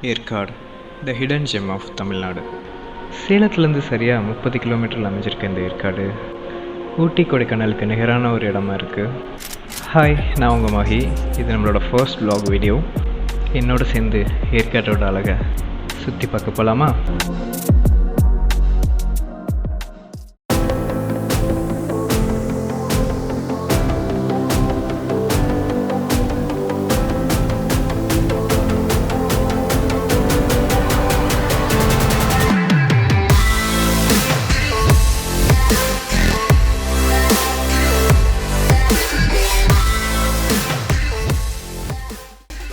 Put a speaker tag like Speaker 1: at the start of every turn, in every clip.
Speaker 1: Yercaud, the hidden gem of Tamil Nadu. சேலத்துலேருந்து சரியாக 30 கிலோமீட்டரில் அமைஞ்சிருக்க இந்த ஏற்காடு ஊட்டி கொடைக்கானலுக்கு நிகரான ஒரு இடமா இருக்குது. ஹாய், நான் உங்கள் மஹி. இது நம்மளோட ஃபர்ஸ்ட் vlog வீடியோ. என்னோடு சேர்ந்து ஏற்காட்டோட அழகை சுற்றி பார்க்க போகலாமா?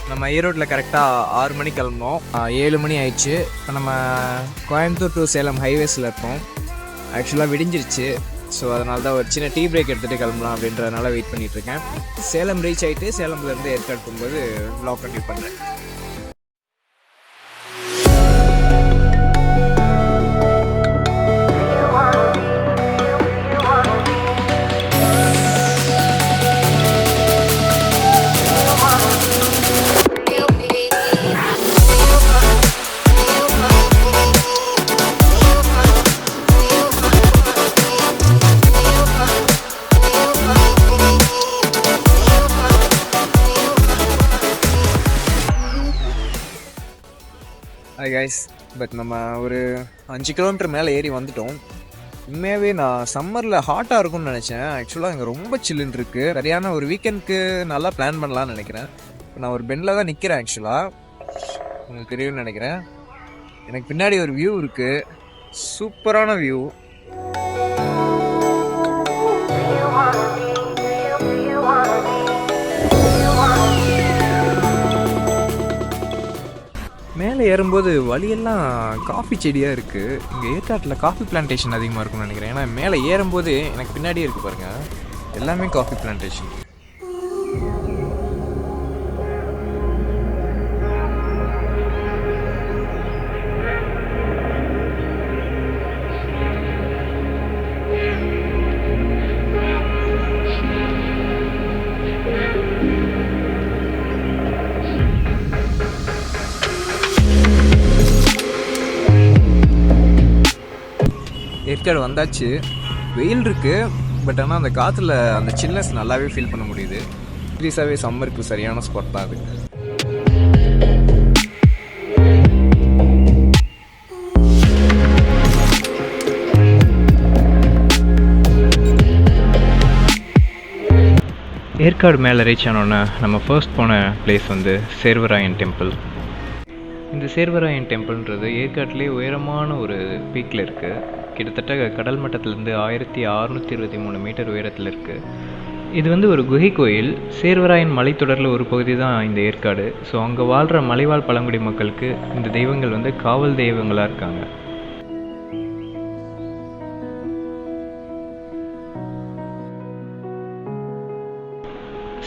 Speaker 2: நம்ம ஈரோட்டில் கரெக்டாக 6 மணிக்கு கிளம்புனோம். 7 மணி ஆயிடுச்சு. இப்போ நம்ம கோயம்புத்தூர் டு சேலம் ஹைவேஸில் இருக்கோம். ஆக்சுவலாக விடிஞ்சிருச்சு. ஸோ அதனால தான் ஒரு சின்ன டீ பிரேக் எடுத்துகிட்டு கிளம்பலாம் அப்படின்றதுனால வெயிட் பண்ணிகிட்ருக்கேன். சேலம் ரீச் ஆகிட்டு சேலம்லேருந்து ஏற்காடு போகும்போது vlog கண்டினியூ பண்ணுறேன். ஹாய் கைஸ், பட் நம்ம ஒரு 5 கிலோமீட்டர் மேலே ஏறி வந்துட்டோம். உண்மையாகவே நான் சம்மரில் ஹாட்டாக இருக்கும்னு நினச்சேன். ஆக்சுவலாக இங்கே ரொம்ப சில்லுன்னு இருக்குது. சரியான ஒரு வீக்கெண்டுக்கு நல்லா பிளான் பண்ணலான்னு நினைக்கிறேன். இப்போ நான் ஒரு பெண்டில் தான் நிற்கிறேன். ஆக்சுவலாக உங்களுக்கு தெரியும்னு நினைக்கிறேன். எனக்கு பின்னாடி ஒரு வியூ இருக்குது, சூப்பரான வியூ. மேலே ஏறும்போது வழியெல்லாம் காஃபி செடியாக இருக்குது. இங்கே ஏற்காட்டில் காஃபி பிளான்டேஷன் அதிகமாக இருக்கும்னு நினைக்கிறேன். ஏன்னா மேலே ஏறும்போது எனக்கு பின்னாடியே இருக்குது பாருங்கள், எல்லாமே காஃபி பிளான்டேஷன். ஏற்காடு வந்தாச்சு. வெயில் இருக்குது, பட் ஆனால் அந்த காற்றுல அந்த சில்னஸ் நல்லாவே ஃபீல் பண்ண முடியுது. சீரியஸாகவே சம்மருக்கு சரியான ஸ்பாட் தான் அது.
Speaker 1: ஏற்காடு மேலே ரீச் ஆனோன்னே நம்ம ஃபர்ஸ்ட் போன பிளேஸ் வந்து சேர்வராயன் டெம்பிள். இந்த சேர்வராயன் டெம்பிள்ன்றது ஏற்காட்டிலே உயரமான ஒரு பீக்கில் இருக்குது. கிட்டத்தட்ட கடல் மட்டத்திலேருந்து 1623 மீட்டர் உயரத்தில் இருக்குது. இது வந்து ஒரு குகை கோயில். சேர்வராயன் மலைத்தொடரில் ஒரு பகுதி தான் இந்த ஏற்காடு. ஸோ அங்கே வாழ்கிற மலைவாழ் பழங்குடி மக்களுக்கு இந்த தெய்வங்கள் வந்து காவல் தெய்வங்களாக இருக்காங்க.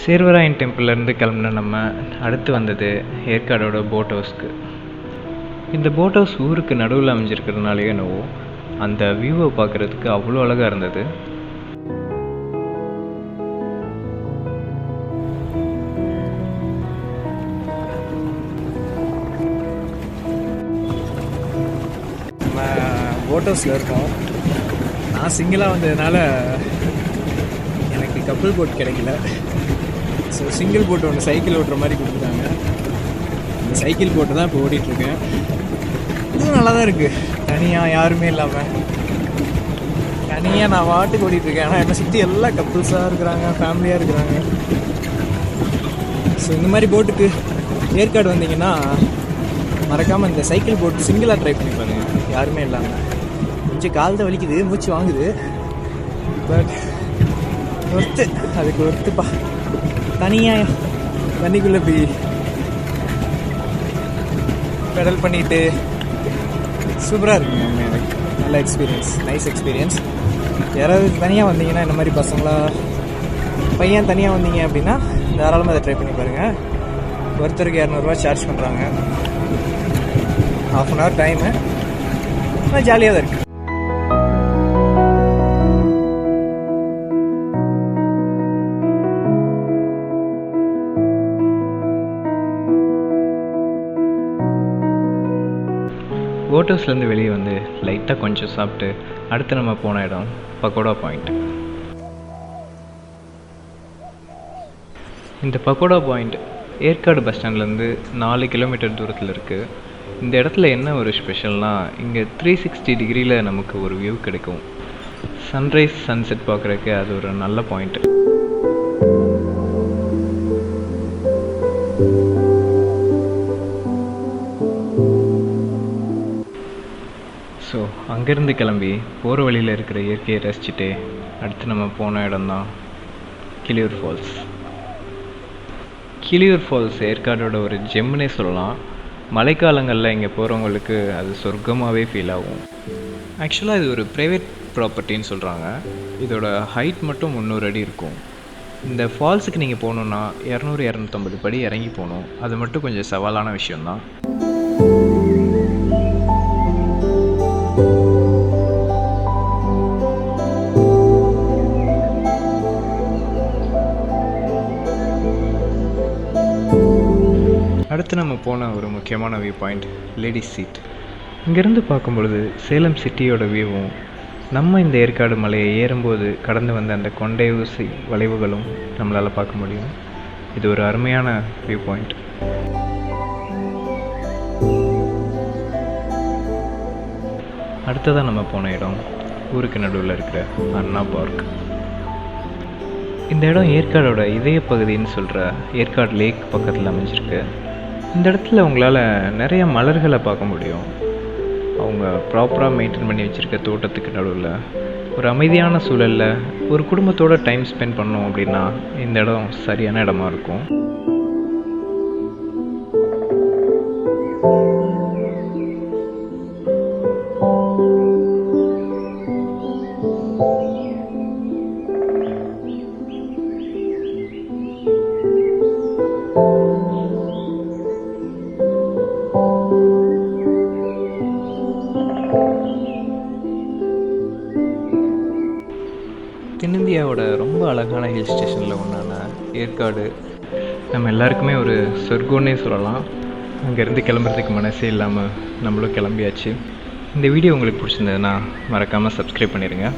Speaker 1: சேர்வராயன் டெம்பிள்லேருந்து கிளம்புன நம்ம அடுத்து வந்தது ஏற்காடோட போட் ஹவுஸ்க்கு. இந்த போட் ஹவுஸ் ஊருக்கு நடுவில் அமைஞ்சிருக்கிறதுனாலே என்னவோ அந்த வியூவை பார்க்குறதுக்கு அவ்வளோ அழகாக இருந்தது.
Speaker 2: நம்ம போட் ஹவுஸில் இருக்கோம். நான் சிங்கிளாக வந்ததுனால எனக்கு கப்பல் போட் கிடைக்கல. ஸோ சிங்கிள் போட்டு ஒன்று சைக்கிள் ஓட்டுற மாதிரி கொடுத்துட்டாங்க. இந்த சைக்கிள் போட்டு தான் இப்போ ஓட்டிகிட்ருக்கேன். இதுவும் நல்லா தான் இருக்குது. தனியாக யாருமே இல்லாமல் தனியாக நான் வாட்டுக்கு ஓடிட்டுருக்கேன். ஆனால் என்னை சுற்றி எல்லாம் கப்புள்ஸாக இருக்கிறாங்க, ஃபேமிலியாக இருக்கிறாங்க. ஸோ இந்த மாதிரி போட்டுக்கு ஏற்காடு வந்தீங்கன்னா மறக்காமல் இந்த சைக்கிள் போட்டு சிங்கிளாக ட்ரை பண்ணி பாருங்க, யாருமே இல்லாமல். கொஞ்சம் கால் தான் வலிக்குது, மூச்சு வாங்குது, பட் ஒர்த்து, அதுக்கு ஒர்த்துப்பா. தனியாக தண்ணிக்குள்ளே போய் பெடல் பண்ணிட்டு சூப்பராக இருக்குங்க. எனக்கு நல்ல எக்ஸ்பீரியன்ஸ், நைஸ் எக்ஸ்பீரியன்ஸ். யாராவது தனியாக வந்தீங்கன்னா, இந்த மாதிரி பசங்களா பையன் தனியாக வந்தீங்க அப்படின்னா தாராளமாக அதை ட்ரை பண்ணி பாருங்கள். ஒருத்தருக்கு 200 சார்ஜ் பண்ணுறாங்க. ½ hour டைமு, ஆனால் ஜாலியாக தான் இருக்குது.
Speaker 1: போட் ஹவுஸ்லேருந்து வெளியே வந்து லைட்டாக கொஞ்சம் சாப்பிட்டு அடுத்து நம்ம போன இடம் பக்கோடா பாயிண்ட். இந்த பக்கோடா பாயிண்ட் ஏற்காடு பஸ் ஸ்டாண்ட்லேருந்து 4 கிலோமீட்டர் தூரத்தில் இருக்குது. இந்த இடத்துல என்ன ஒரு ஸ்பெஷல்னால், இங்கே 360 டிகிரியில் நமக்கு ஒரு வியூ கிடைக்கும். சன்ரைஸ் சன்செட் பார்க்குறதுக்கு அது ஒரு நல்ல பாயிண்ட்டு. ஸோ அங்கேருந்து கிளம்பி போகிற வழியில் இருக்கிற இயற்கையை ரசிச்சுட்டு அடுத்து நம்ம போன இடம்தான் கிளியூர் ஃபால்ஸ். கிளியூர் ஃபால்ஸ் ஏற்காடோட ஒரு ஜெம்முனே சொல்லலாம். மழைக்காலங்களில் இங்கே போகிறவங்களுக்கு அது சொர்க்கமாகவே ஃபீல் ஆகும். ஆக்சுவலாக இது ஒரு ப்ரைவேட் ப்ராப்பர்ட்டின்னு சொல்கிறாங்க. இதோட ஹைட் மட்டும் 300 அடி இருக்கும். இந்த ஃபால்ஸுக்கு நீங்கள் போகணுன்னா 200-250 படி இறங்கி போகணும். அது மட்டும் கொஞ்சம் சவாலான விஷயந்தான். அடுத்து நம்ம போன ஒரு முக்கியமான வியூ பாயிண்ட் லேடிஸ் சீட். இங்கேருந்து பார்க்கும்பொழுது சேலம் சிட்டியோட வியூவும் நம்ம இந்த ஏற்காடு மலையை ஏறும்போது கடந்து வந்த அந்த கொண்டை ஊசி வளைவுகளும் நம்மளால் பார்க்க முடியும். இது ஒரு அருமையான வியூ பாயிண்ட். அடுத்ததாக நம்ம போன இடம் ஊருக்கு நடுவில் இருக்கிற அண்ணா பார்க். இந்த இடம் ஏற்காடோட இதய பகுதின்னு சொல்கிற ஏற்காடு லேக் பக்கத்தில் அமைஞ்சிருக்கு. இந்த இடத்துல உங்களால் நிறைய மலர்களை பார்க்க முடியும். அவங்க ப்ராப்பராக மெயின்டைன் பண்ணி வச்சுருக்க தோட்டத்துக்கு நடுவில் ஒரு அமைதியான சூழலில் ஒரு குடும்பத்தோடு டைம் ஸ்பெண்ட் பண்ணோம் அப்படின்னா இந்த இடம் சரியான இடமா இருக்கும். தென்னிந்தியாவோட ரொம்ப அழகான ஹில் ஸ்டேஷனில் ஒன்றான ஏற்காடு நம்ம எல்லாருக்குமே ஒரு சொர்க்கம்னே சொல்லலாம். அங்கேருந்து கிளம்புறதுக்கு மனசே இல்லாமல் நம்மளும் கிளம்பியாச்சு. இந்த வீடியோ உங்களுக்கு பிடிச்சிருந்ததுன்னா மறக்காமல் சப்ஸ்கிரைப் பண்ணிடுங்க.